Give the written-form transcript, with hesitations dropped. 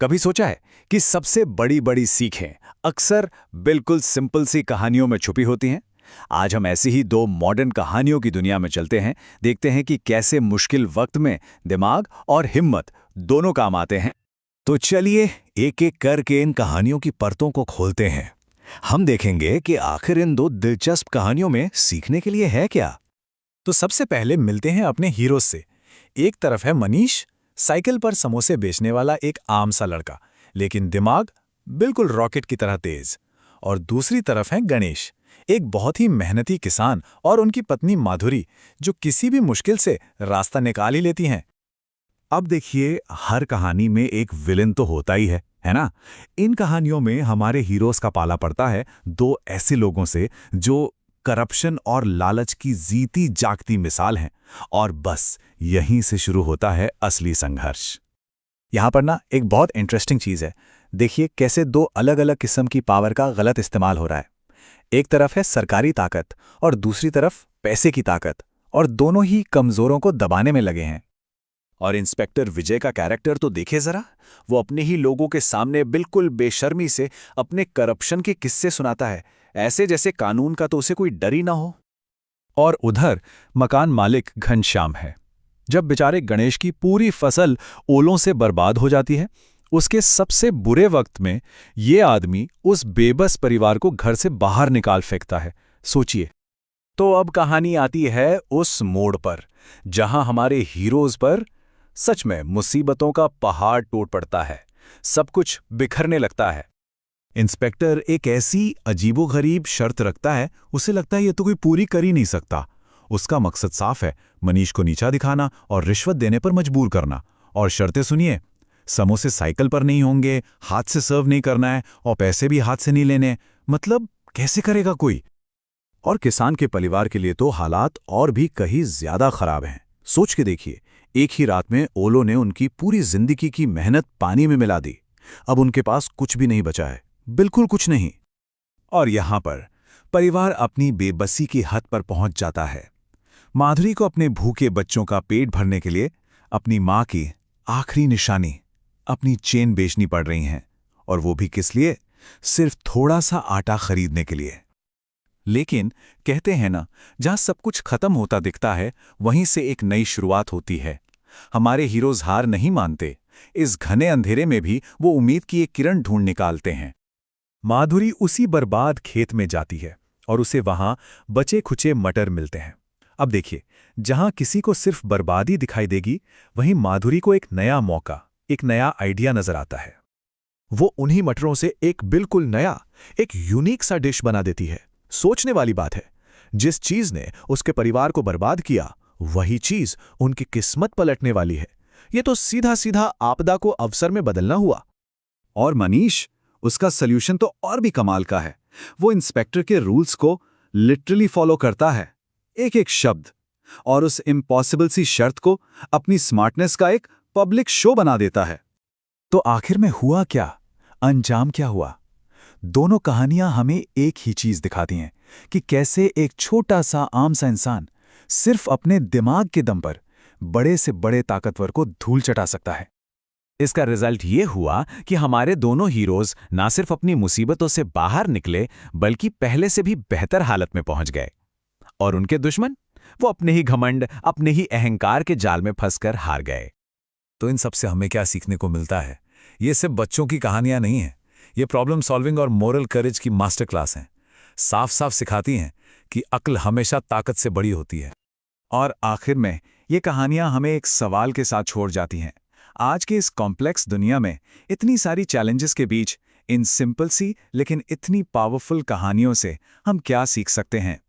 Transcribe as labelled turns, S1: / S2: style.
S1: कभी सोचा है कि सबसे बड़ी बड़ी सीखें अक्सर बिल्कुल सिंपल सी कहानियों में छुपी होती हैं। आज हम ऐसी ही दो मॉडर्न कहानियों की दुनिया में चलते हैं, देखते हैं कि कैसे मुश्किल वक्त में दिमाग और हिम्मत दोनों काम आते हैं।
S2: तो चलिए एक एक करके इन कहानियों की परतों को खोलते हैं। हम देखेंगे कि आखिर इन दो दिलचस्प कहानियों में सीखने के लिए है क्या।
S3: तो सबसे पहले मिलते हैं अपने हीरो से। एक तरफ है मनीष, साइकिल पर समोसे बेचने वाला एक आम सा लड़का, लेकिन दिमाग बिल्कुल रॉकेट की तरह तेज। और दूसरी तरफ है गणेश, एक बहुत ही मेहनती किसान, और उनकी पत्नी माधुरी, जो किसी भी मुश्किल से रास्ता निकाल ही लेती हैं।
S2: अब देखिए, हर कहानी में एक विलेन तो होता ही है ना। इन कहानियों में हमारे हीरोज का पाला पड़ता है दो ऐसे लोगों से जो करप्शन और लालच की जीती जागती मिसाल हैं। और बस यहीं से शुरू होता है असली संघर्ष।
S3: यहाँ पर ना एक बहुत इंटरेस्टिंग चीज़ है। देखिए कैसे दो अलग अलग किस्म की पावर का गलत इस्तेमाल हो रहा है। एक तरफ है सरकारी ताकत और दूसरी तरफ पैसे की ताकत, और दोनों ही कमज़ोरों को दबाने में लगे हैं।
S1: और इंस्पेक्टर विजय का कैरेक्टर तो देखे जरा, वो अपने ही लोगों के सामने बिल्कुल बेशर्मी से अपने करप्शन के किस्से सुनाता है, ऐसे जैसे कानून का तो उसे कोई डर ही ना हो।
S3: और उधर मकान मालिक घनश्याम है। जब बेचारे गणेश की पूरी फसल ओलों से बर्बाद हो जाती है, उसके सबसे बुरे वक्त में ये आदमी उस बेबस परिवार को घर से बाहर निकाल फेंकता है। सोचिए।
S1: तो अब कहानी आती है उस मोड़ पर जहां हमारे हीरोज पर सच में मुसीबतों का पहाड़ टूट पड़ता है, सब कुछ बिखरने लगता है।
S2: इंस्पेक्टर एक ऐसी अजीबोगरीब शर्त रखता है, उसे लगता है ये तो कोई पूरी कर ही नहीं सकता। उसका मकसद साफ है, मनीष को नीचा दिखाना और रिश्वत देने पर मजबूर करना। और शर्तें सुनिए, समोसे साइकिल पर नहीं होंगे, हाथ से सर्व नहीं करना है, और पैसे भी हाथ से नहीं लेने। मतलब कैसे करेगा कोई। और किसान के परिवार के लिए तो हालात और भी कहीं ज्यादा खराब हैं। सोच के देखिए, एक ही रात में ओलों ने उनकी पूरी जिंदगी की मेहनत पानी में मिला दी। अब उनके पास कुछ भी नहीं बचा है, बिल्कुल कुछ नहीं। और यहां पर परिवार अपनी बेबसी की हद पर पहुंच जाता है। माधुरी को अपने भूखे बच्चों का पेट भरने के लिए अपनी मां की आखिरी निशानी, अपनी चेन बेचनी पड़ रही हैं। और वो भी किस लिए? सिर्फ थोड़ा सा आटा खरीदने के लिए। लेकिन कहते हैं ना, जहां सब कुछ खत्म होता दिखता है, वहीं से एक नई शुरुआत होती है। हमारे हीरोज हार नहीं मानते। इस घने अंधेरे में भी वो उम्मीद की एक किरण ढूंढ निकालते हैं। माधुरी उसी बर्बाद खेत में जाती है और उसे वहां बचे खुचे मटर मिलते हैं। अब देखिए, जहां किसी को सिर्फ बर्बादी दिखाई देगी, वहीं माधुरी को एक नया मौका, एक नया आइडिया नजर आता है। वो उन्हीं मटरों से एक बिल्कुल नया, एक यूनिक सा डिश बना देती है। सोचने वाली बात है, जिस चीज ने उसके परिवार को बर्बाद किया, वही चीज उनकी किस्मत पलटने वाली है। ये तो सीधा सीधा आपदा को अवसर में बदलना हुआ। और मनीष, उसका सल्यूशन तो और भी कमाल का है। वो इंस्पेक्टर के रूल्स को लिटरली फॉलो करता है, एक एक शब्द, और उस इम्पॉसिबल सी शर्त को अपनी स्मार्टनेस का एक पब्लिक शो बना देता है। तो आखिर में हुआ क्या? अंजाम क्या हुआ? दोनों कहानियां हमें एक ही चीज दिखाती हैं कि कैसे एक छोटा सा आम सा इंसान सिर्फ अपने दिमाग के दम पर बड़े से बड़े ताकतवर को धूल चटा सकता है। इसका रिजल्ट ये हुआ कि हमारे दोनों हीरोज ना सिर्फ अपनी मुसीबतों से बाहर निकले, बल्कि पहले से भी बेहतर हालत में पहुंच गए। और उनके दुश्मन, वो अपने ही घमंड, अपने ही अहंकार के जाल में फंसकर हार गए। तो इन सब से हमें क्या सीखने को मिलता है? ये सिर्फ बच्चों की कहानियां नहीं हैं, ये प्रॉब्लम सॉल्विंग और मोरल करेज की मास्टर क्लास हैं। साफ साफ सिखाती हैं कि अक्ल हमेशा ताकत से बड़ी होती है। और आखिर में ये कहानियां हमें एक सवाल के साथ छोड़ जाती हैं। आज की इस कॉम्प्लेक्स दुनिया में इतनी सारी चैलेंजेस के बीच इन सिंपल सी लेकिन इतनी पावरफुल कहानियों से हम क्या सीख सकते हैं?